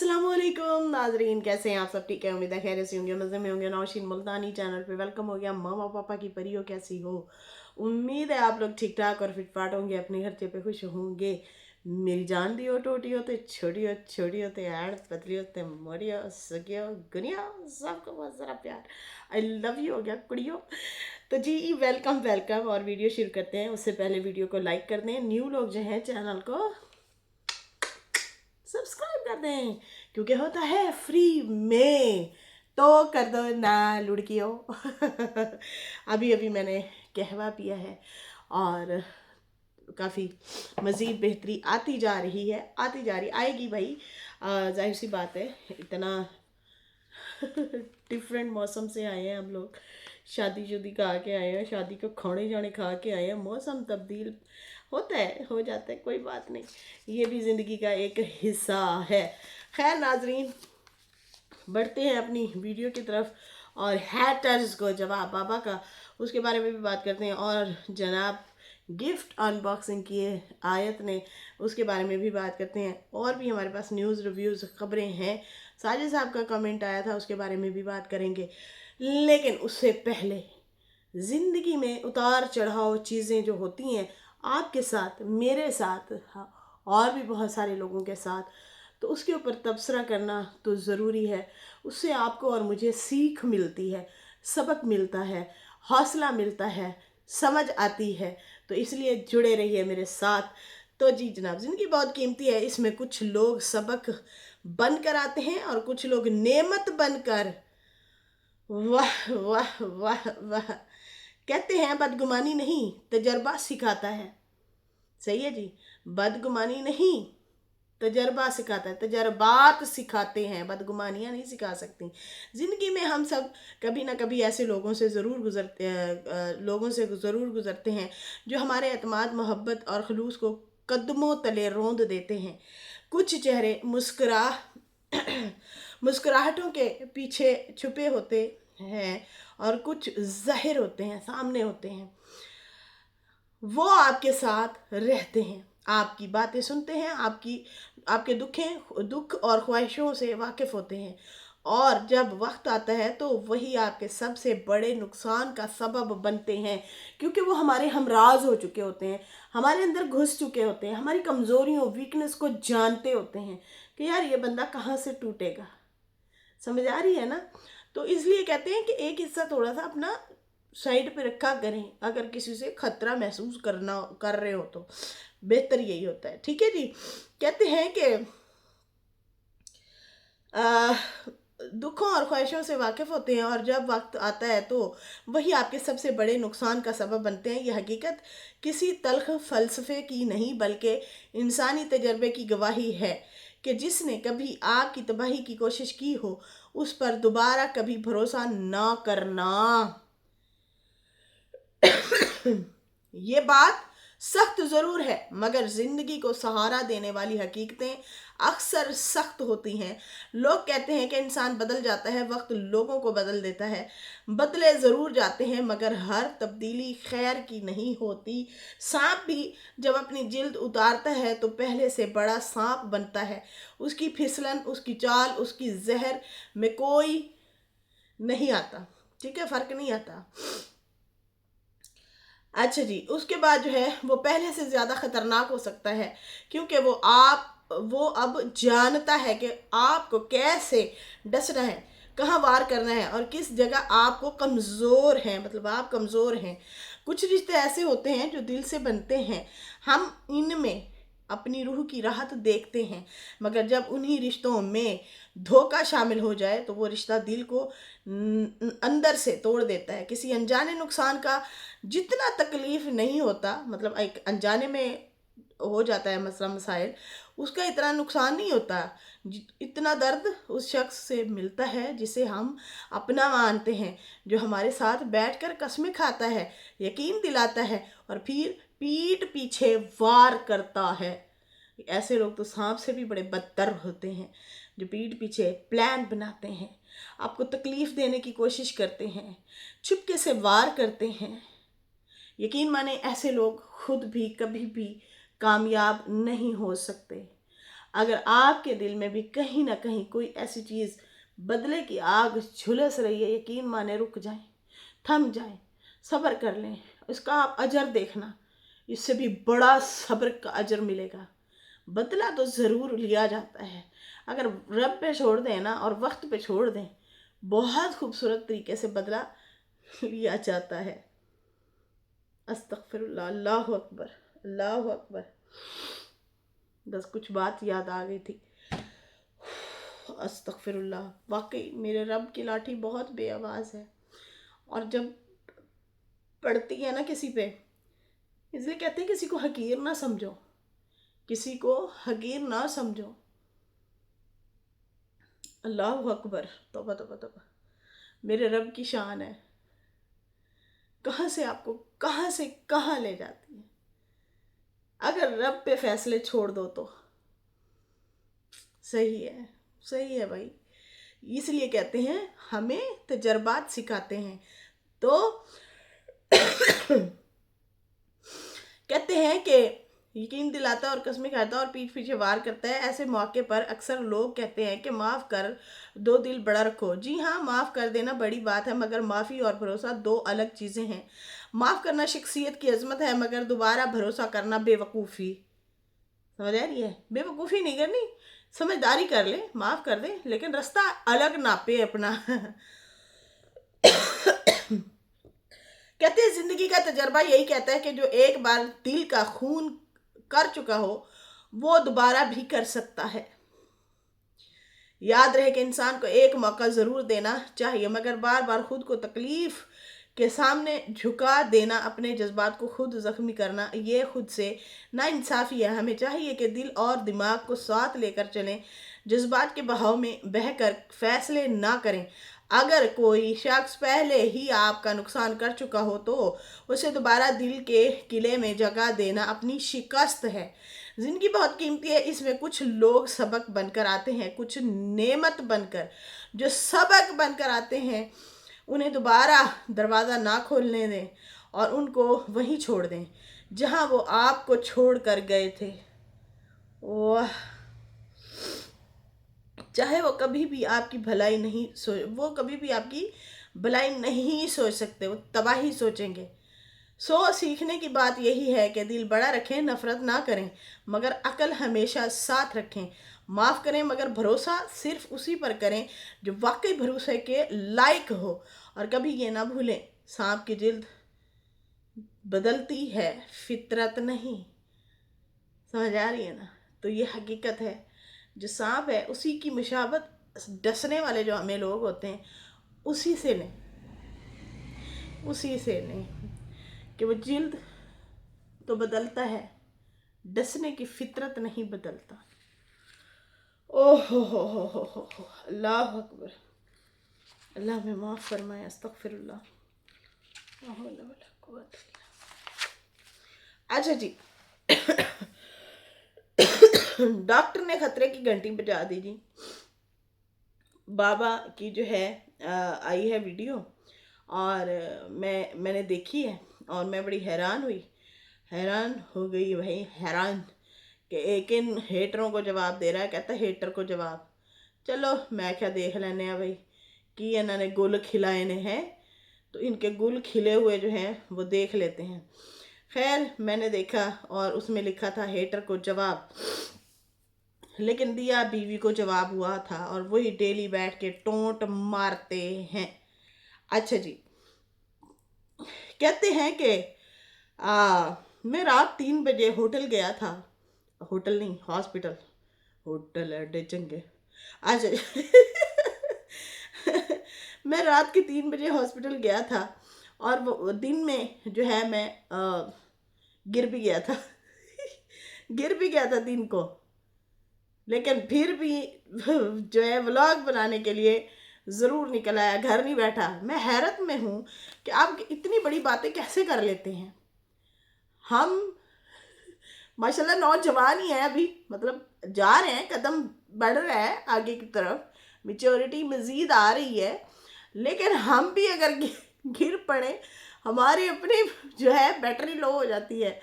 अस्सलामुअलैकुम नाजरीन, कैसे हैं आप सब? ठीक है, उम्मीद है खैर से होंगे, मज़े में होंगे। नौशीन मुल्तानी चैनल पे वेलकम हो गया। मामा पापा की परियों कैसी हो? उम्मीद है आप लोग ठीक ठाक और फिट फाट होंगे, अपने खर्चे पे खुश होंगे। मेरी जान दी हो, टोटी हो तो छोटी हो, छोटी होते ऐड, पतली होते मोड़ी हो, सगी हो, गुनिया, सबको बहुत सारा प्यार। आई लव यू हो गया कुड़ियों। तो जी वेलकम वेलकम। और वीडियो शुरू करते हैं उससे पहले वीडियो को लाइक कर दें। न्यू लोग जो हैं चैनल को सब्सक्राइब कर दें, क्योंकि होता है फ्री में। तो कर दो ना लुड़कियों। अभी अभी मैंने कहवा पिया है और काफ़ी मज़ीद बेहतरी आती जा रही है, आती जा रही आएगी भाई। जाहिर सी बात है, इतना डिफरेंट मौसम से आए हैं हम लोग। शादी शुदी खा के आए हैं, शादी को खोने जाने खा के आए हैं। मौसम तब्दील होता है, हो जाता है, कोई बात नहीं, ये भी ज़िंदगी का एक हिस्सा है। खैर नाजरीन, बढ़ते हैं अपनी वीडियो की तरफ और हैटर्स को जवाब बाबा का उसके बारे में भी बात करते हैं। और जनाब गिफ्ट अनबॉक्सिंग किए आयत ने, उसके बारे में भी बात करते हैं। और भी हमारे पास न्यूज़ रिव्यूज़ खबरें हैं। साजिद साहब का कमेंट आया था, उसके बारे में भी बात करेंगे। लेकिन उससे पहले ज़िंदगी में उतार चढ़ाव चीज़ें जो होती हैं आपके साथ, मेरे साथ, हाँ, और भी बहुत सारे लोगों के साथ, तो उसके ऊपर तबसरा करना तो ज़रूरी है। उससे आपको और मुझे सीख मिलती है, सबक मिलता है, हौसला मिलता है, समझ आती है। तो इसलिए जुड़े रहिए मेरे साथ। तो जी जनाब, ज़िंदगी बहुत कीमती है, इसमें कुछ लोग सबक बन कर आते हैं और कुछ लोग नेमत बनकर, वाह वाह वाह वाह, कहते हैं बदगुमानी नहीं तजर्बा सिखाता है। सही है जी, बदगुमानी नहीं तजर्बा सिखाता है, तजर्बात सिखाते हैं, बदगुमानियाँ नहीं सिखा सकती। ज़िंदगी में हम सब कभी ना कभी ऐसे लोगों से ज़रूर गुज़रते हैं जो हमारे एतमाद, मोहब्बत और खलूस को कदमों तले रौंद देते हैं। कुछ चेहरे मुस्कुराहटों के पीछे छुपे होते हैं और कुछ ज़ाहिर होते हैं, सामने होते हैं। वो आपके साथ रहते हैं, आपकी बातें सुनते हैं, आपके दुख और ख्वाहिशों से वाकिफ़ होते हैं। और जब वक्त आता है तो वही आपके सबसे बड़े नुकसान का सबब बनते हैं, क्योंकि वो हमारे हमराज हो चुके होते हैं, हमारे अंदर घुस चुके होते हैं, हमारी कमज़ोरियों, वीकनेस को जानते होते हैं कि यार ये बंदा कहाँ से टूटेगा। समझ आ रही है ना? तो इसलिए कहते हैं कि एक हिस्सा थोड़ा सा अपना साइड पे रखा करें, अगर किसी से खतरा महसूस कर रहे हो तो बेहतर यही होता है। ठीक है जी। कहते हैं कि आ, दुखों और ख्वाहिशों से वाकिफ़ होते हैं और जब वक्त आता है तो वही आपके सबसे बड़े नुकसान का सबब बनते हैं। यह हकीकत किसी तल्ख फ़लसफ़े की नहीं बल्कि इंसानी तजर्बे की गवाही है कि जिसने कभी आपकी तबाही की कोशिश की हो उस पर दोबारा कभी भरोसा ना करना। ये बात सख्त ज़रूर है, मगर ज़िंदगी को सहारा देने वाली हकीकतें अक्सर सख्त होती हैं। लोग कहते हैं कि इंसान बदल जाता है, वक्त लोगों को बदल देता है। बदले ज़रूर जाते हैं, मगर हर तब्दीली खैर की नहीं होती। सांप भी जब अपनी जिल्द उतारता है तो पहले से बड़ा सांप बनता है। उसकी फिसलन, उसकी चाल, उसकी जहर में कोई नहीं आता। ठीक है, फ़र्क नहीं आता। अच्छा जी, उसके बाद जो है वो पहले से ज़्यादा ख़तरनाक हो सकता है, क्योंकि वो अब जानता है कि आपको कैसे डसना है, कहाँ वार करना है और किस जगह आपको कमज़ोर हैं, मतलब आप कमज़ोर हैं। कुछ रिश्ते ऐसे होते हैं जो दिल से बनते हैं, हम इनमें अपनी रूह की राहत देखते हैं, मगर जब उन्हीं रिश्तों में धोखा शामिल हो जाए तो वो रिश्ता दिल को अंदर से तोड़ देता है। किसी अनजाने नुकसान का जितना तकलीफ नहीं होता, मतलब एक अनजाने में हो जाता है मसला मसाइल, उसका इतना नुकसान नहीं होता इतना दर्द उस शख्स से मिलता है जिसे हम अपना मानते हैं, जो हमारे साथ बैठकर कस्में खाता है, यकीन दिलाता है और फिर पीठ पीछे वार करता है। ऐसे लोग तो सांप से भी बड़े बदतर होते हैं, जो पीठ पीछे प्लान बनाते हैं, आपको तकलीफ़ देने की कोशिश करते हैं, चुपके से वार करते हैं। यकीन माने ऐसे लोग खुद भी कभी भी कामयाब नहीं हो सकते। اگر آپ کے دل میں بھی کہیں نہ کہیں کوئی ایسی چیز بدلے کی آگ جھلس رہی ہے، یقین مانے رک جائیں، تھم جائیں، صبر کر لیں، اس کا آپ اجر دیکھنا، اس سے بھی بڑا صبر کا اجر ملے گا۔ بدلہ تو ضرور لیا جاتا ہے، اگر رب پہ چھوڑ دیں نا اور وقت پہ چھوڑ دیں، بہت خوبصورت طریقے سے بدلہ لیا جاتا ہے۔ استغفر اللہ، اللہ اکبر، اللہ اکبر۔ بس کچھ بات یاد آ گئی تھی۔ استغفر اللہ، واقعی میرے رب کی لاٹھی بہت بے آواز ہے، اور جب پڑتی ہے نا کسی پہ، اس لیے کہتے ہیں کسی کو حقیر نہ سمجھو، کسی کو حقیر نہ سمجھو۔ اللہ اکبر، توبہ توبہ توبہ، میرے رب کی شان ہے، کہاں سے آپ کو کہاں سے کہاں لے جاتی ہے۔ اگر رب پہ فیصلے چھوڑ دو تو صحیح ہے، صحیح ہے بھائی۔ اس لیے کہتے ہیں ہمیں تجربات سکھاتے ہیں، تو کہتے ہیں کہ یقین دلاتا ہے اور قسمیں کھاتا ہے اور پیٹھ پیچھے وار کرتا ہے۔ ایسے موقع پر اکثر لوگ کہتے ہیں کہ معاف کر دو دل بڑا رکھو۔ جی ہاں، معاف کر دینا بڑی بات ہے، مگر معافی اور بھروسہ دو الگ چیزیں ہیں۔ معاف کرنا شخصیت کی عظمت ہے، مگر دوبارہ بھروسہ کرنا بے وقوفی۔ سمجھ آ رہی ہے؟ بے وقوفی نہیں کرنی، سمجھداری کر لے، معاف کر دے، لیکن رستہ الگ ناپے اپنا۔ کہتے ہیں زندگی کا تجربہ یہی کہتا ہے کہ جو ایک بار دل کا خون کر چکا ہو وہ دوبارہ بھی کر سکتا ہے۔ یاد رہے کہ انسان کو ایک موقع ضرور دینا چاہیے، مگر بار بار خود کو تکلیف کے سامنے جھکا دینا، اپنے جذبات کو خود زخمی کرنا، یہ خود سے ناانصافی ہے۔ ہمیں چاہیے کہ دل اور دماغ کو ساتھ لے کر چلیں، جذبات کے بہاؤ میں بہہ کر فیصلے نہ کریں۔ اگر کوئی شخص پہلے ہی آپ کا نقصان کر چکا ہو تو اسے دوبارہ دل کے قلعے میں جگہ دینا اپنی شکست ہے۔ زندگی بہت قیمتی ہے، اس میں کچھ لوگ سبق بن کر آتے ہیں، کچھ نعمت بن کر۔ جو سبق بن کر آتے ہیں انہیں دوبارہ دروازہ نہ کھولنے دیں اور ان کو وہیں چھوڑ دیں جہاں وہ آپ کو چھوڑ کر گئے تھے۔ چاہے وہ کبھی بھی آپ کی بھلائی نہیں سوچ سکتے، وہ تباہی سوچیں گے۔ سیکھنے کی بات یہی ہے کہ دل بڑا رکھیں، نفرت نہ کریں، مگر عقل ہمیشہ ساتھ رکھیں۔ معاف کریں مگر بھروسہ صرف اسی پر کریں جو واقعی بھروسے کے لائق ہو، اور کبھی یہ نہ بھولیں سانپ کی جلد بدلتی ہے، فطرت نہیں۔ سمجھ آ رہی ہے نا؟ تو یہ حقیقت ہے، جو سانپ ہے اسی کی مشابہت ڈسنے والے جو ہمیں لوگ ہوتے ہیں اسی سے نہیں کہ وہ جلد تو بدلتا ہے، ڈسنے کی فطرت نہیں بدلتا۔ ہو اللہ اکبر، اللہ ہمیں معاف فرمائے۔ استغفر اللہ، لا حول ولا قوت الا باللہ۔ اچھا جی، ڈاکٹر نے خطرے کی گھنٹی بجا دی جی۔ بابا کی جو ہے آئی ہے ویڈیو، اور میں نے دیکھی ہے، اور میں بڑی حیران ہو گئی بھائی، حیران کہ ایک ان ہیٹروں کو جواب دے رہا ہے، کہتا ہے ہیٹر کو جواب۔ چلو میں کیا دیکھ لینے ہیں بھائی کہ انہوں نے گل کھلائے ہیں، تو ان کے گل کھلے ہوئے جو ہیں وہ دیکھ لیتے ہیں۔ خیر میں نے دیکھا اور اس میں لکھا تھا ہیٹر کو جواب، لیکن دیا بیوی کو جواب ہوا تھا، اور وہی ڈیلی بیٹھ کے ٹونٹ مارتے ہیں۔ اچھا جی، کہتے ہیں کہ میں رات 3 بجے ہوٹل گیا تھا، ہوٹل نہیں ہاسپٹل، ہوٹل اڈے چنگے۔ اچھا میں رات کے 3 بجے ہاسپٹل گیا تھا، اور وہ دن میں جو ہے میں گر بھی گیا تھا دن کو، لیکن پھر بھی جو ہے ولاگ بنانے کے لیے ضرور نکل آیا، گھر نہیں بیٹھا۔ میں حیرت میں ہوں کہ آپ اتنی بڑی باتیں کیسے کر لیتے ہیں۔ ہم ماشاءاللہ نوجوان ہی ہیں، ابھی مطلب جا رہے ہیں، قدم بڑھ رہا ہے آگے کی طرف، میچورٹی مزید آ رہی ہے، لیکن ہم بھی اگر گر پڑے، ہماری اپنی جو ہے بیٹری لو ہو جاتی ہے،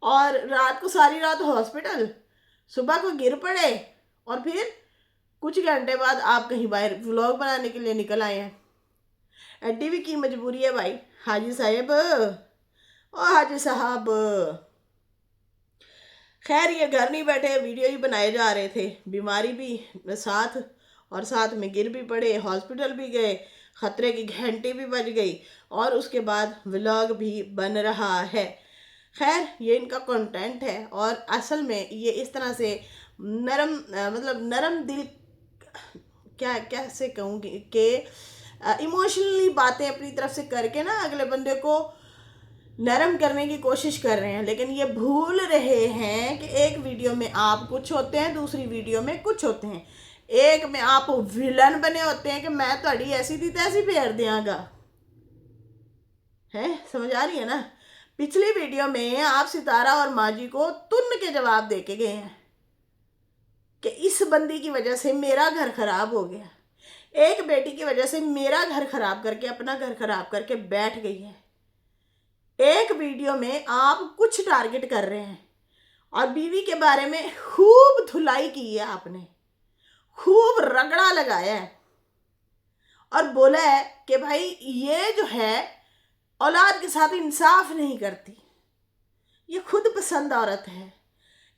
اور رات کو ساری رات ہاسپٹل، सुबह को गिर पड़े और फिर कुछ घंटे बाद आप कहीं बाहर व्लॉग बनाने के लिए निकल आए हैं। एड्डी भी की मजबूरी है भाई। हाजी साहब ओ हाजी साहब, खैर ये घर नहीं बैठे, वीडियो ही बनाए जा रहे थे, बीमारी भी साथ और साथ में गिर भी पड़े, हॉस्पिटल भी गए, खतरे की घंटी भी बज गई और उसके बाद व्लॉग भी बन रहा है। खैर ये इनका कंटेंट है और असल में ये इस तरह से नरम मतलब नरम दिल, क्या कैसे कहूँगी कि इमोशनली बातें अपनी तरफ से करके ना अगले बंदे को नरम करने की कोशिश कर रहे हैं, लेकिन ये भूल रहे हैं कि एक वीडियो में आप कुछ होते हैं, दूसरी वीडियो में कुछ होते हैं। एक में आप विलन बने होते हैं कि मैं थोड़ी ऐसी थी तैसी फेर दियांगा, है समझ आ रही है ना। पिछली वीडियो में आप सितारा और माजी को तुन्न के जवाब दे के गए हैं कि इस बंदी की वजह से मेरा घर खराब हो गया, एक बेटी की वजह से मेरा घर खराब करके अपना घर खराब करके बैठ गई है। एक वीडियो में आप कुछ टारगेट कर रहे हैं और बीवी के बारे में खूब धुलाई की है, आपने खूब रगड़ा लगाया है और बोला है कि भाई ये जो है औलाद के साथ इंसाफ नहीं करती, ये खुद पसंद औरत है,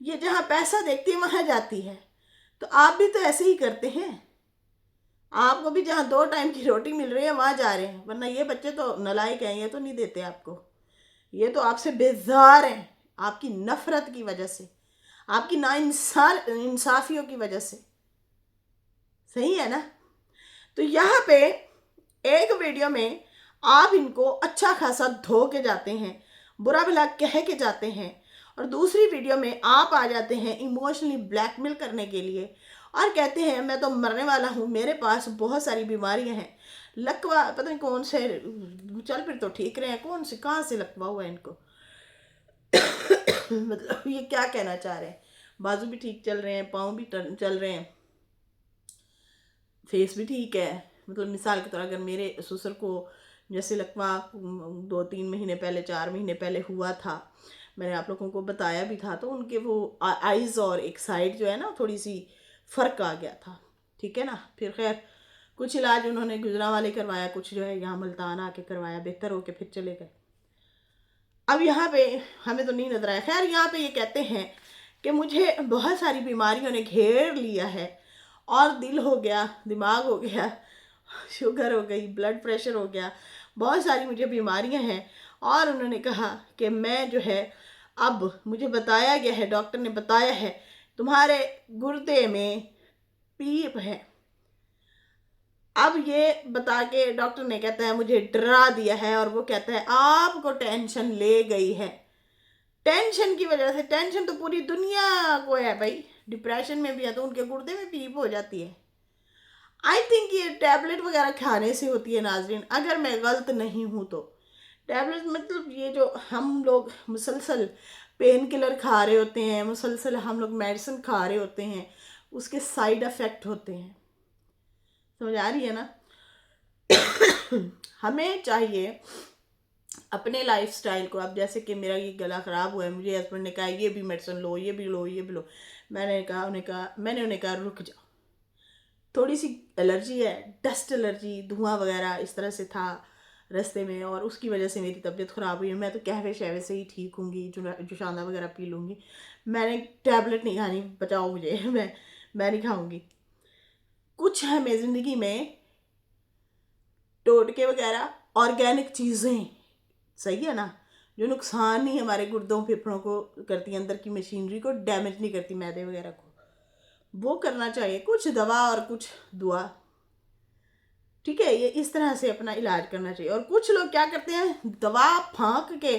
ये जहाँ पैसा देखती है वहाँ जाती है। तो आप भी तो ऐसे ही करते हैं, आपको भी जहाँ 2 टाइम की रोटी मिल रही है वहाँ जा रहे हैं, वरना ये बच्चे तो नालायक हैं, ये तो नहीं देते आपको, ये तो आपसे बेजार हैं, आपकी नफरत की वजह से, आपकी इंसाफियों की वजह से। सही है ना। तो यहाँ पे एक वीडियो में आप इनको अच्छा खासा धो के जाते हैं, बुरा भला कह के जाते हैं, और दूसरी वीडियो में आप आ जाते हैं इमोशनली ब्लैकमेल करने के लिए और कहते हैं मैं तो मरने वाला हूँ, मेरे पास बहुत सारी बीमारियाँ हैं, लकवा पता नहीं कौन से, चल फिर तो ठीक रहे हैं, कौन से कहाँ से लकवा हुआ है इनको मतलब ये क्या कहना चाह रहे हैं। बाजू भी ठीक चल रहे हैं, पाँव भी चल रहे हैं, फेस भी ठीक है। मतलब मिसाल के तौर अगर मेरे ससुर को जैसे लकवा 2-3 महीने पहले 4 महीने पहले हुआ था, मैंने आप लोगों को बताया भी था, तो उनके वो आइज़ और एक साइड जो है ना थोड़ी सी फ़र्क आ गया था, ठीक है ना। फिर खैर कुछ इलाज उन्होंने गुजरांवाले करवाया, कुछ जो है यहाँ मुल्तान आके करवाया, बेहतर होके फिर चले गए। अब यहाँ पे हमें तो नहीं नजर आया। खैर यहाँ पे ये कहते हैं कि मुझे बहुत सारी बीमारियों ने घेर लिया है और दिल हो गया, दिमाग हो गया, शुगर हो गई, ब्लड प्रेशर हो गया, बहुत सारी मुझे बीमारियां हैं। और उन्होंने कहा कि मैं जो है अब मुझे बताया गया है, डॉक्टर ने बताया है तुम्हारे गुर्दे में पीप है। अब ये बता के डॉक्टर ने कहता है मुझे डरा दिया है और वो कहता है आपको टेंशन ले गई है। टेंशन की वजह से, टेंशन तो पूरी दुनिया को है भाई, डिप्रेशन में भी है तो उनके गुर्दे में पीप हो जाती है। आई थिंक ये टैबलेट वगैरह खाने से होती है नाजरीन, अगर मैं गलत नहीं हूँ तो। टैबलेट मतलब ये जो हम लोग मुसलसल पेन किलर खा रहे होते हैं, मुसलसल हम लोग मेडिसिन खा रहे होते हैं, उसके साइड इफ़ेक्ट होते हैं, समझ आ रही है ना। हमें चाहिए अपने लाइफस्टाइल को। अब जैसे कि मेरा ये गला ख़राब हुआ है, मुझे हस्बैंड ने कहा ये भी मेडिसिन लो, ये भी लो, ये भी लो। मैंने उन्हें कहा रुक जाओ, थोड़ी सी एलर्जी है, डस्ट एलर्जी, धुआं वगैरह इस तरह से था रास्ते में और उसकी वजह से मेरी तबीयत ख़राब हुई है। मैं तो कहवे शहवे से ही ठीक होंगी, जो शांदा वगैरह पी लूँगी, मैंने टैबलेट नहीं खानी, बचाओ मुझे मैं नहीं खाऊँगी। कुछ हमें ज़िंदगी में टोटके वगैरह ऑर्गेनिक चीज़ें, सही है ना, जो नुकसान नहीं हमारे गुर्दों फेफड़ों को करती, अंदर की मशीनरी को डैमेज नहीं करती, मैदे वगैरह को, वो करना चाहिए। कुछ दवा और कुछ दुआ, ठीक है, ये इस तरह से अपना इलाज करना चाहिए। और कुछ लोग क्या करते हैं, दवा फाँक के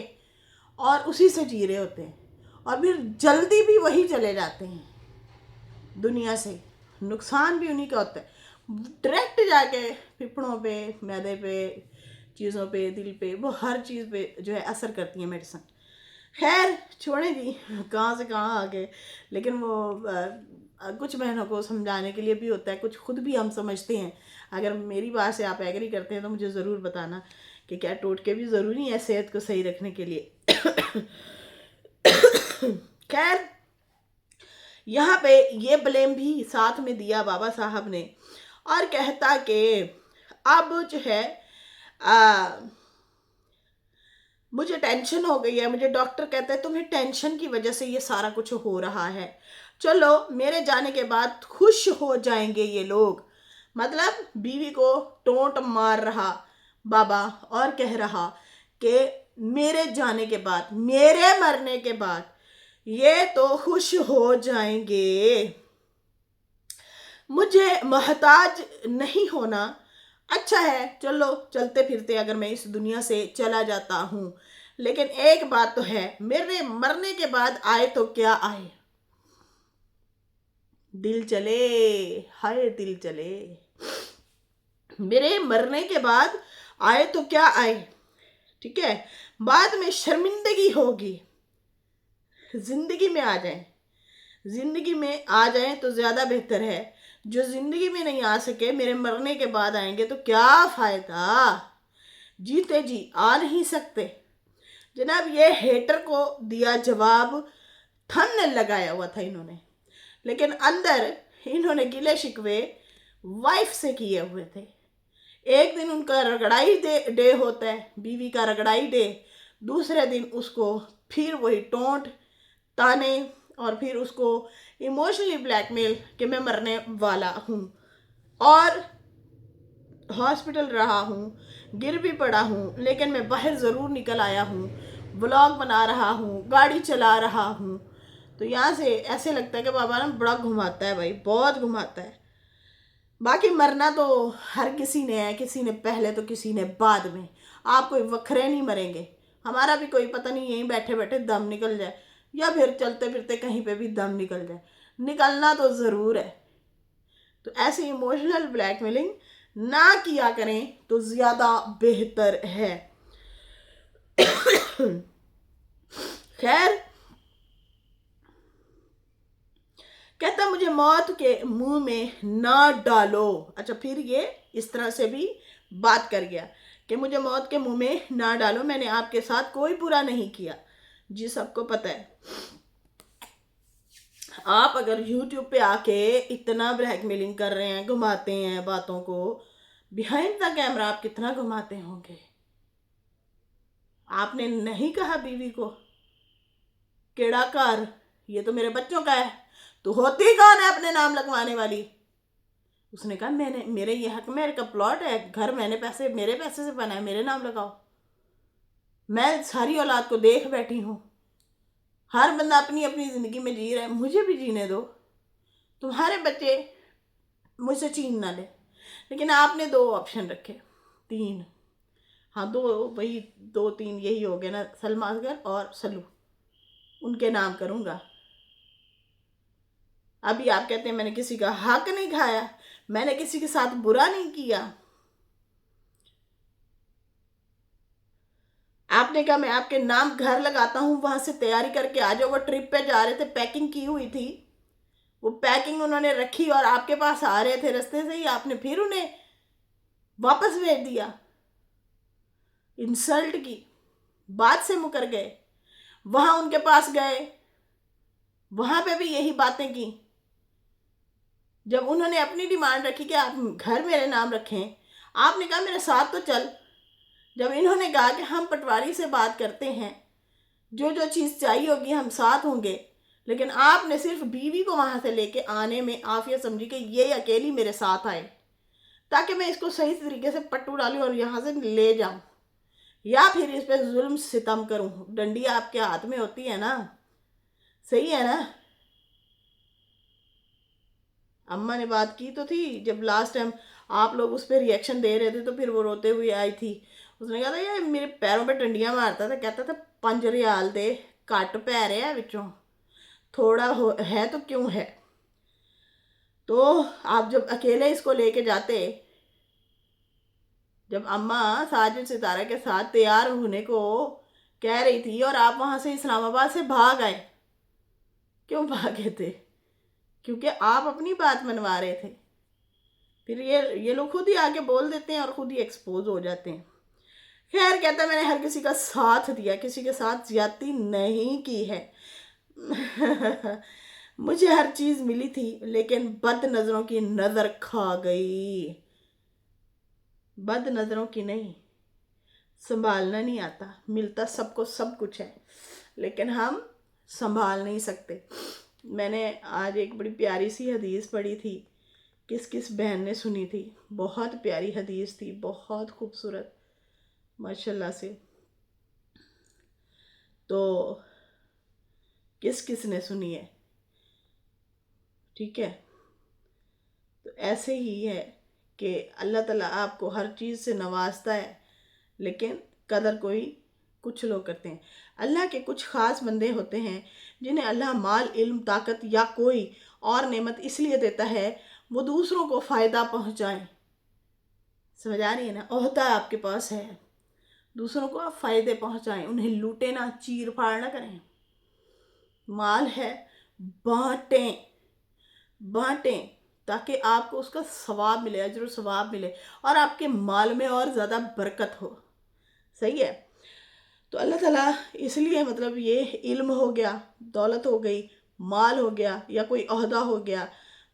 और उसी से जी रहे होते हैं और फिर जल्दी भी वही चले जाते हैं दुनिया से, नुकसान भी उन्हीं का होता है। डायरेक्ट जाके फेफड़ों पे, मैदे पे, चीज़ों पे, दिल पे, वो हर चीज़ पे जो है असर करती है मेडिसिन। खैर छोड़ें जी, कहाँ से कहाँ आ गए। लेकिन वो कुछ बहनों को समझाने के लिए भी होता है, कुछ खुद भी हम समझते हैं। अगर मेरी बात से आप एग्री करते हैं तो मुझे ज़रूर बताना कि क्या टोटके भी ज़रूरी है सेहत को सही रखने के लिए। खैर यहाँ पे ये ब्लेम भी साथ में दिया बाबा साहब ने, और कहता कि अब जो है मुझे टेंशन हो गई है, मुझे डॉक्टर कहते हैं तुम्हें टेंशन की वजह से ये सारा कुछ हो रहा है, चलो मेरे जाने के बाद खुश हो जाएंगे ये लोग। मतलब बीवी को टोंट मार रहा बाबा और कह रहा कि मेरे जाने के बाद, मेरे मरने के बाद ये तो खुश हो जाएंगे, मुझे मोहताज नहीं होना। अच्छा है, चलो चलते फिरते अगर मैं इस दुनिया से चला जाता हूँ, लेकिन एक बात तो है, मेरे मरने के बाद आए तो क्या आए, दिल चले, हाय दिल चले, मेरे मरने के बाद आए तो क्या आए, ठीक है, बाद में शर्मिंदगी होगी, जिंदगी में आ जाए, जिंदगी में आ जाए तो ज़्यादा बेहतर है। जो जिंदगी में नहीं आ सके, मेरे मरने के बाद आएंगे तो क्या फ़ायदा, जीते जी आ नहीं सकते। जनाब ये हेटर को दिया जवाब, थंबनेल लगाया हुआ था इन्होंने, लेकिन अंदर इन्होंने गिले शिकवे वाइफ से किए हुए थे। एक दिन उनका रगड़ाई डे होता है, बीवी का रगड़ाई डे, दूसरे दिन उसको फिर वही टोंट ताने और फिर उसको इमोशनली ब्लैकमेल कि मैं मरने वाला हूँ और हॉस्पिटल रहा हूँ, गिर भी पड़ा हूँ, लेकिन मैं बाहर ज़रूर निकल आया हूँ, व्लॉग बना रहा हूँ, गाड़ी चला रहा हूँ। तो यहाँ से ऐसे लगता है कि बाबा ना बड़ा घुमाता है भाई, बहुत घुमाता है। बाकी मरना तो हर किसी ने है, किसी ने पहले तो किसी ने बाद में, आप कोई वखरे नहीं मरेंगे। हमारा भी कोई पता नहीं यहीं बैठे बैठे दम निकल जाए या फिर चलते फिरते कहीं पे भी दम निकल जाए, निकलना तो ज़रूर है। तो ऐसी इमोशनल ब्लैकमेलिंग ना किया करें तो ज़्यादा बेहतर है। खैर, कहता मुझे मौत के मुंह में ना डालो। अच्छा, फिर ये इस तरह से भी बात कर गया कि मुझे मौत के मुंह में ना डालो, मैंने आपके साथ कोई बुरा नहीं किया। जी सबको पता है, आप अगर YouTube पे आके इतना ब्लैकमेलिंग कर रहे हैं, घुमाते हैं बातों को, बिहाइंड द कैमरा आप कितना घुमाते होंगे। आपने नहीं कहा बीवी को केड़ा कार, ये तो मेरे बच्चों का है, तो होती कौन है अपने नाम लगवाने वाली। उसने कहा मैंने, मेरे ये हक में, मेरे प्लॉट है, घर मैंने पैसे, मेरे पैसे से बना है, मेरे नाम लगाओ। मैं सारी औलाद को देख बैठी हूँ, हर बंदा अपनी अपनी ज़िंदगी में जी रहा है, मुझे भी जीने दो। तुम्हारे बच्चे मुझसे छीन ना ले। लेकिन आपने दो ऑप्शन रखे, तीन, हाँ दो, वही दो तीन यही हो गए ना, सलमा असगर और सलू, उनके नाम करूँगा। अभी आप कहते हैं मैंने किसी का हक नहीं खाया, मैंने किसी के साथ बुरा नहीं किया। आपने कहा मैं आपके नाम घर लगाता हूँ, वहां से तैयारी करके आ जाओ। वो ट्रिप पे जा रहे थे, पैकिंग की हुई थी, वो पैकिंग उन्होंने रखी और आपके पास आ रहे थे रास्ते से ही, आपने फिर उन्हें वापस भेज दिया। इंसल्ट की, बात से मुकर गए। वहां उनके पास गए, वहां पे भी यही बातें की। जब उन्होंने अपनी डिमांड रखी कि आप घर मेरे नाम रखें, आपने कहा मेरे साथ तो चल। जब इन्होंने कहा कि हम पटवारी से बात करते हैं, जो जो चीज़ चाहिए होगी हम साथ होंगे, लेकिन आपने सिर्फ बीवी को वहाँ से लेके आने में आफिया समझी कि ये अकेली मेरे साथ आए ताकि मैं इसको सही तरीके से पट्टू डालूं और यहाँ से ले जाऊं, या फिर इस पर जुल्म सितम करूं। डंडी आपके हाथ में होती है ना, सही है ना। अम्मा ने बात की तो थी जब लास्ट टाइम आप लोग उस पर रिएक्शन दे रहे थे, तो फिर वो रोते हुए आई थी। उसने कहा था ये मेरे पैरों पे डंडियां मारता था, कहता था 5 रियाल दे, घट पै रहे हैं विचों, थोड़ा हो है तो क्यों है। तो आप जब अकेले इसको लेके जाते, जब अम्मा साजिद सितारा के साथ तैयार होने को कह रही थी और आप वहां से इस्लामाबाद से भाग आए, क्यों भागे थे? क्योंकि आप अपनी बात मनवा रहे थे। फिर ये लोग खुद ही आके बोल देते हैं और खुद ही एक्सपोज हो जाते हैं। खैर, कहता मैंने हर किसी का साथ दिया, किसी के साथ ज्यादती नहीं की है। मुझे हर चीज़ मिली थी लेकिन बद नज़रों की नज़र खा गई। बद नज़रों की नहीं, संभालना नहीं आता। मिलता सबको सब कुछ है लेकिन हम संभाल नहीं सकते। मैंने आज एक बड़ी प्यारी सी हदीस पढ़ी थी, किस बहन ने सुनी थी, बहुत प्यारी हदीस थी, बहुत खूबसूरत माशाल्लाह से। तो किस ने सुनी है? ठीक है, तो ऐसे ही है कि अल्लाह ताला आपको हर चीज़ से नवाजता है लेकिन कदर कोई कुछ लोग करते हैं। अल्लाह के कुछ ख़ास बंदे होते हैं जिन्हें अल्लाह माल, इल्म, ताकत या कोई और नेमत इसलिए देता है वो दूसरों को फ़ायदा पहुंचाएं। समझ आ रही है ना? ओहदा आपके पास है, दूसरों को आप फ़ायदे पहुंचाएं, उन्हें लूटे ना, चीर फाड़ ना करें। माल है, बांटें बांटें ताकि आपको उसका सवाब मिले, अजर सवाब मिले और आपके माल में और ज़्यादा बरकत हो। सही है? तो अल्लाह ताला इसलिए मतलब ये इल्म हो गया, दौलत हो गई, माल हो गया या कोई ओहदा हो गया,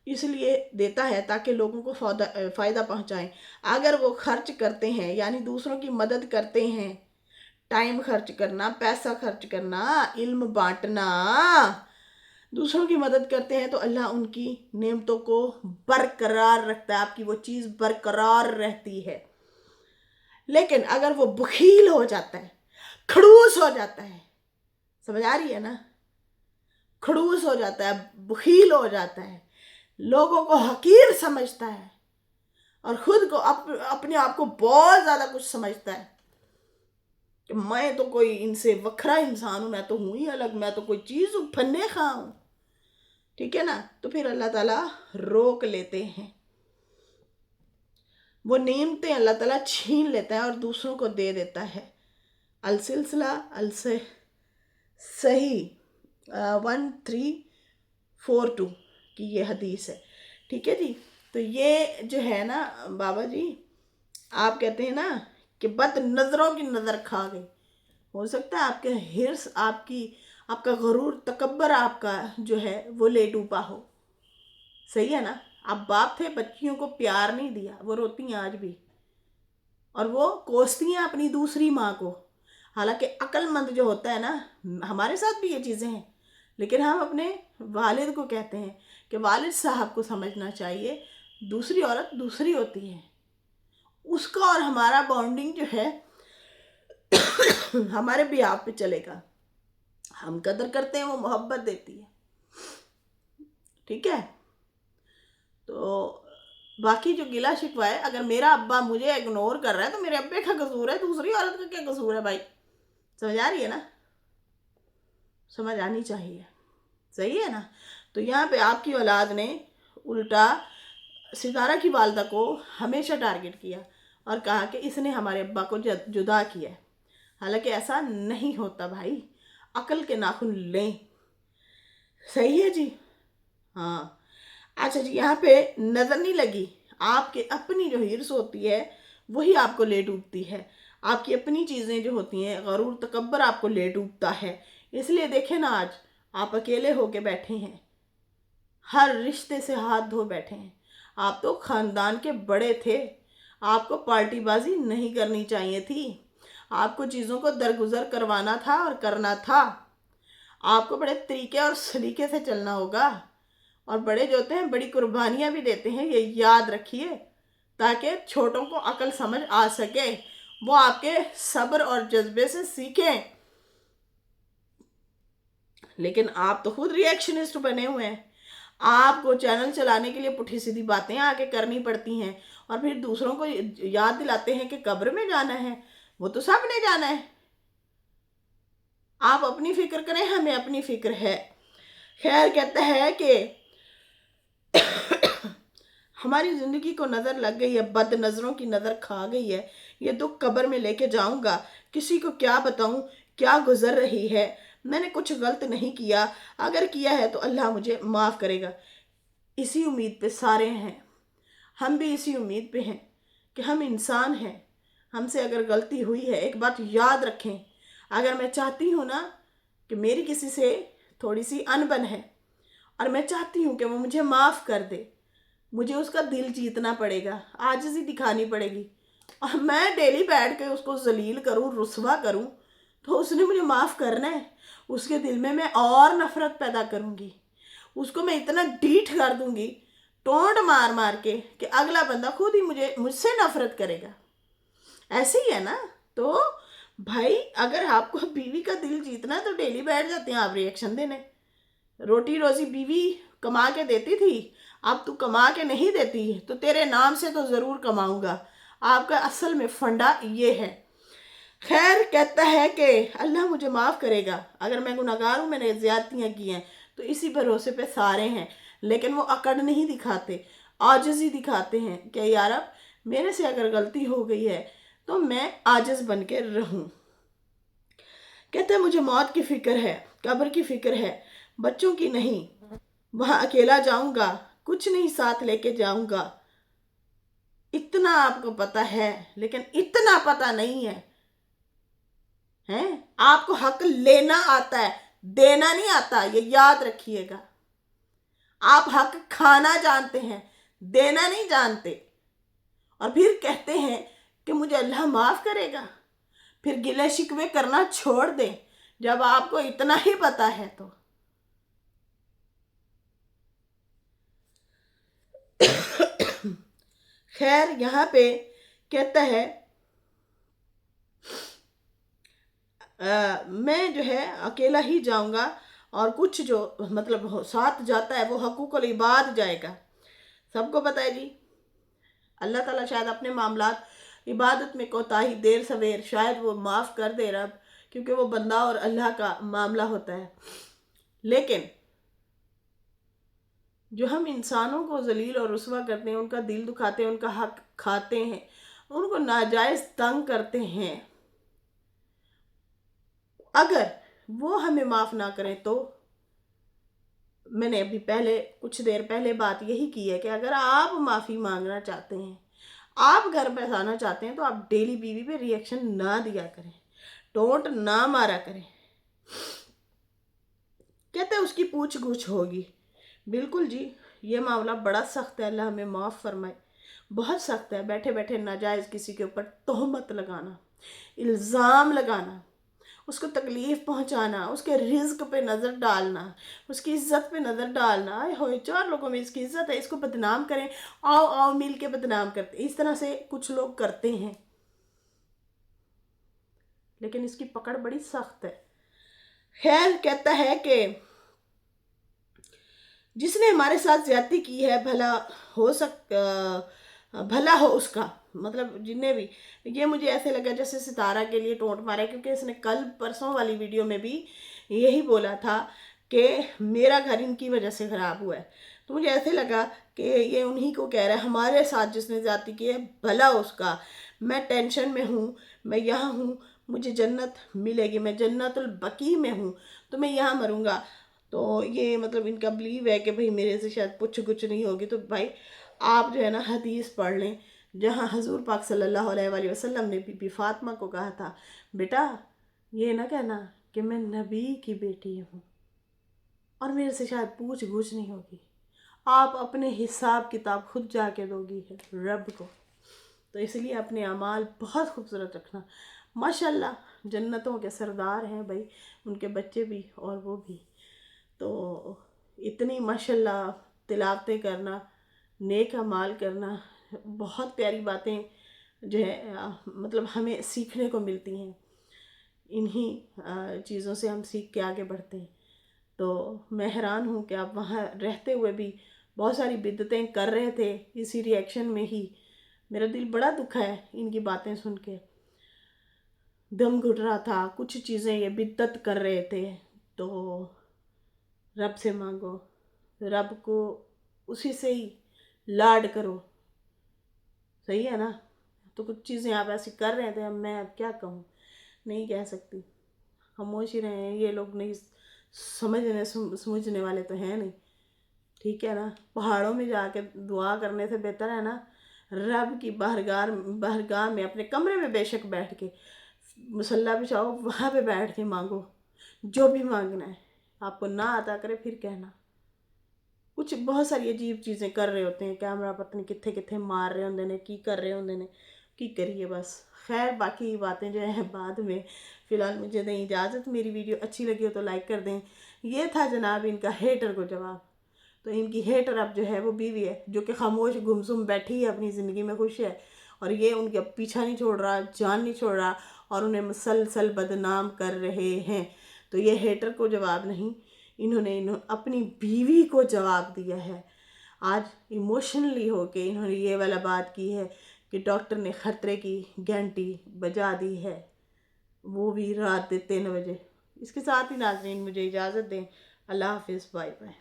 इसलिए देता है ताकि लोगों को फ़ायदा पहुंचाएं। अगर वो खर्च करते हैं यानी दूसरों की मदद करते हैं, टाइम खर्च करना, पैसा खर्च करना, इल्म बांटना, दूसरों की मदद करते हैं तो अल्लाह उनकी नेमतों को बरकरार रखता है, आपकी वो चीज़ बरकरार रहती है। लेकिन अगर वो बखील हो जाता है, खड़ूस हो जाता है, समझ आ रही है ना? खड़ूस हो जाता है, बखील हो जाता है, लोगों को हकीर समझता है और खुद को अपने आप को बहुत ज़्यादा कुछ समझता है कि मैं तो कोई इनसे वखरा इंसान हूँ, मैं तो हूँ ही अलग, मैं तो कोई चीज़ फन्ने खा हूँ। ठीक है ना? तो फिर अल्लाह ताला रोक लेते हैं, वो नेमतें अल्लाह ताला छीन लेता है और दूसरों को दे देता है। अलसिलसिला अल सही 1342 की ये हदीस है। ठीक है जी? तो ये जो है ना बाबा जी, आप कहते हैं ना कि बद नज़रों की नज़र खा गई। हो सकता है आपके हिर्स, आपका गरूर, तकब्बर आपका जो है वो ले डूबा हो। सही है ना? आप बाप थे, बच्चियों को प्यार नहीं दिया, वो रोती हैं आज भी और वो कोसती हैं अपनी दूसरी माँ को। हालांकि अक्लमंद जो होता है ना, हमारे साथ भी ये चीज़ें हैं, लेकिन हम अपने वालिद को कहते हैं कि वालिद साहब को समझना चाहिए दूसरी औरत दूसरी होती है, उसका और हमारा बॉन्डिंग जो है हमारे भी आप पे चलेगा। हम कदर करते हैं, वो मोहब्बत देती है। ठीक है? तो बाकी जो गिला शिकवा है, अगर मेरा अब्बा मुझे इग्नोर कर रहा है तो मेरे अब्बे का कसूर है, दूसरी औरत का क्या कसूर है भाई? समझ आ रही है ना? समझ आनी चाहिए। सही है ना? तो यहाँ पे आपकी औलाद ने उल्टा सितारा की वालदा को हमेशा टारगेट किया और कहा कि इसने हमारे अब्बा को जुदा किया है। हालांकि ऐसा नहीं होता भाई, अकल के नाखून लें। सही है जी? हाँ। अच्छा जी, यहाँ पे नज़र नहीं लगी, आपके अपनी जो हिर्स होती है वही आपको ले डूबती है। आपकी अपनी चीज़ें जो होती हैं, गरूर तकब्बर आपको ले डूबता है। इसलिए देखें ना, आज आप अकेले होके बैठे हैं, हर रिश्ते से हाथ धो बैठे हैं। आप तो ख़ानदान के बड़े थे, आपको पार्टीबाजी नहीं करनी चाहिए थी, आपको चीज़ों को दरगुजर करवाना था और करना था। आपको बड़े तरीके और सलीके से चलना होगा और बड़े जो होते हैं बड़ी कुर्बानियाँ भी देते हैं, ये याद रखिए, ताकि छोटों को अकल समझ आ सके, वो आपके सब्र और जज्बे से सीखें। लेकिन आप तो खुद रिएक्शनिस्ट बने हुए हैं, आपको चैनल चलाने के लिए पुठी सीधी बातें आके करनी पड़ती हैं और फिर दूसरों को याद दिलाते हैं कि कब्र में जाना है, वो तो सब ने जाना है। आप अपनी फिक्र करें, हमें अपनी फिक्र है। खैर, कहता है कि हमारी ज़िंदगी को नज़र लग गई है, बद नज़रों की नज़र खा गई है, ये दुख कब्र में लेके जाऊंगा, किसी को क्या बताऊं क्या गुजर रही है। मैंने कुछ गलत नहीं किया, अगर किया है तो अल्लाह मुझे माफ़ करेगा। इसी उम्मीद पे सारे हैं, हम भी इसी उम्मीद पे हैं कि हम इंसान हैं, हमसे अगर गलती हुई है, एक बात याद रखें, अगर मैं चाहती हूँ ना कि मेरी किसी से थोड़ी सी अनबन है اور میں چاہتی ہوں کہ وہ مجھے معاف کر دے. مجھے اس کا دل جیتنا پڑے گا، عاجزی دکھانی پڑے گی، اور میں ڈیلی بیٹھ کے اس کو ذلیل کروں، رسوا کروں، تو اس نے مجھے معاف کرنا ہے. اس کے دل میں اور نفرت پیدا کروں گی، اس کو میں اتنا ڈیٹھ کر دوں گی ٹونٹ مار مار کے کہ اگلا بندہ خود ہی مجھ سے نفرت کرے گا. ایسے ہی ہے نا. تو بھائی اگر آپ کو بیوی کا دل جیتنا ہے تو ڈیلی بیٹھ جاتے ہیں آپ ریئیکشن دینے. روٹی روزی بیوی کما کے دیتی تھی، اب تو کما کے نہیں دیتی تو تیرے نام سے تو ضرور کماؤں گا. آپ کا اصل میں فنڈا یہ ہے. خیر، کہتا ہے کہ اللہ مجھے معاف کرے گا اگر میں گناہگار ہوں، میں نے زیادتیاں کی ہیں، تو اسی بھروسے پہ سارے ہیں. لیکن وہ اکڑ نہیں دکھاتے، عاجزی دکھاتے ہیں کہ یا رب میرے سے اگر غلطی ہو گئی ہے تو میں عاجز بن کے رہوں. کہتے ہیں مجھے موت کی فکر ہے، قبر کی فکر ہے، بچوں کی نہیں. وہاں اکیلا جاؤں گا، کچھ نہیں ساتھ لے کے جاؤں گا. اتنا آپ کو پتہ ہے، لیکن اتنا پتہ نہیں ہے. آپ کو حق لینا آتا ہے، دینا نہیں آتا، یہ یاد رکھیے گا. آپ حق کھانا جانتے ہیں، دینا نہیں جانتے. اور پھر کہتے ہیں کہ مجھے اللہ معاف کرے گا. پھر گلے شکوے کرنا چھوڑ دیں جب آپ کو اتنا ہی پتہ ہے تو. خیر، یہاں پہ کہتا ہے میں جو ہے اکیلا ہی جاؤں گا، اور کچھ جو مطلب ساتھ جاتا ہے وہ حقوق العباد جائے گا. سب کو پتہ ہے جی، اللہ تعالیٰ شاید اپنے معاملات عبادت میں کوتاہی دیر سویر شاید وہ معاف کر دے رب، کیونکہ وہ بندہ اور اللہ کا معاملہ ہوتا ہے. لیکن جو ہم انسانوں کو ذلیل اور رسوا کرتے ہیں، ان کا دل دکھاتے ہیں، ان کا حق کھاتے ہیں، ان کو ناجائز تنگ کرتے ہیں، اگر وہ ہمیں معاف نہ کریں تو میں نے ابھی کچھ دیر پہلے بات یہی کی ہے کہ اگر آپ معافی مانگنا چاہتے ہیں، آپ گھر بیٹھانا چاہتے ہیں، تو آپ ڈیلی بیوی پہ ریئیکشن نہ دیا کریں، ٹونٹ نہ مارا کریں. کہتے ہیں اس کی پوچھ گچھ ہوگی. بالکل جی، یہ معاملہ بڑا سخت ہے، اللہ ہمیں معاف فرمائے. بہت سخت ہے بیٹھے بیٹھے ناجائز کسی کے اوپر تہمت لگانا، الزام لگانا، اس کو تکلیف پہنچانا، اس کے رزق پہ نظر ڈالنا، اس کی عزت پہ نظر ڈالنا. آئے ہوئے 4 لوگوں میں اس کی عزت ہے، اس کو بدنام کریں، آؤ آؤ مل کے بدنام کرتے. اس طرح سے کچھ لوگ کرتے ہیں، لیکن اس کی پکڑ بڑی سخت ہے. خیر، کہتا ہے کہ جس نے ہمارے ساتھ زیادتی کی ہے بھلا ہو اس کا. مطلب جنہیں بھی، یہ مجھے ایسے لگا جیسے ستارہ کے لیے ٹونٹ مارا ہے، کیونکہ اس نے کل پرسوں والی ویڈیو میں بھی یہی بولا تھا کہ میرا گھر ان کی وجہ سے خراب ہوا ہے. تو مجھے ایسے لگا کہ یہ انہی کو کہہ رہا ہے، ہمارے ساتھ جس نے زیادتی کی ہے بھلا اس کا. میں ٹینشن میں ہوں، میں یہاں ہوں، مجھے جنت ملے گی، میں جنت البقیع میں ہوں، تو میں یہاں مروں گا. تو یہ مطلب ان کا بلیو ہے کہ بھئی میرے سے شاید پوچھ گچھ نہیں ہوگی. تو بھائی آپ جو ہے نا حدیث پڑھ لیں، جہاں حضور پاک صلی اللہ علیہ وآلہ وسلم نے بی بی فاطمہ کو کہا تھا، بیٹا یہ نہ کہنا کہ میں نبی کی بیٹی ہوں اور میرے سے شاید پوچھ گچھ نہیں ہوگی. آپ اپنے حساب کتاب خود جا کے دو گی رب کو. تو اس لیے اپنے اعمال بہت خوبصورت رکھنا. ماشاءاللہ جنتوں کے سردار ہیں بھائی، ان کے بچے بھی اور وہ بھی. تو اتنی ماشاءاللہ تلاوتیں کرنا، نیک اعمال کرنا، بہت پیاری باتیں جو ہے مطلب ہمیں سیکھنے کو ملتی ہیں. انہی چیزوں سے ہم سیکھ کے آگے بڑھتے ہیں. تو میں حیران ہوں کہ آپ وہاں رہتے ہوئے بھی بہت ساری بدعتیں کر رہے تھے. اسی ریئیکشن میں ہی میرا دل بڑا دکھا ہے ان کی باتیں سن کے. دم گھٹ رہا تھا، کچھ چیزیں یہ بدعت کر رہے تھے. تو رب سے مانگو، رب کو اسی سے ہی لاڈ کرو. صحیح ہے نا؟ تو کچھ چیزیں آپ ایسی کر رہے تھے، میں اب کیا کہوں، نہیں کہہ سکتی. خاموش ہی رہے ہیں. یہ لوگ نہیں سمجھنے والے تو ہیں نہیں. ٹھیک ہے نا؟ پہاڑوں میں جا کے دعا کرنے سے بہتر ہے نا رب کی بارگاہ میں اپنے کمرے میں بے شک بیٹھ کے مصلی بچھاؤ، وہاں پہ بیٹھ کے مانگو جو بھی مانگنا ہے. آپ کو نہ عطا کرے پھر کہنا. ਕੁਝ ਬਹੁਤ ਸਾਰੀ ਅਜੀਬ ਚੀਜ਼ਾਂ ਕਰ ਰਹੇ ਹੁੰਦੇ ਨੇ, ਕੈਮਰਾ ਪਤਾ ਨਹੀਂ ਕਿੱਥੇ ਕਿੱਥੇ ਮਾਰ ਰਹੇ ਹੁੰਦੇ ਨੇ, ਕੀ ਕਰ ਰਹੇ ਹੁੰਦੇ ਨੇ, ਕੀ ਕਰੀਏ बस। खैर बाकी बातें जो है बाद में, फ़िलहाल मुझे दें इजाज़त। मेरी वीडियो अच्छी लगी हो तो लाइक कर दें। ये था जनाब इनका हेटर को जवाब। तो इनकी हेटर अब जो है वो बीवी है, जो कि खामोश गुमसुम बैठी है, अपनी ज़िंदगी में खुश है, और ये उनका पीछा नहीं छोड़ रहा, जान नहीं छोड़ रहा, और उन्हें मुसलसल बदनाम कर रहे हैं। तो ये हेटर को जवाब नहीं, इन्होंने अपनी बीवी को जवाब दिया है। आज इमोशनली होके इन्होंने ये वाला बात की है कि डॉक्टर ने ख़तरे की घंटी बजा दी है, वो भी रात 3 बजे। इसके साथ ही नाज़रीन मुझे इजाज़त दें। अल्लाह हाफ़िज़, बाय बाय।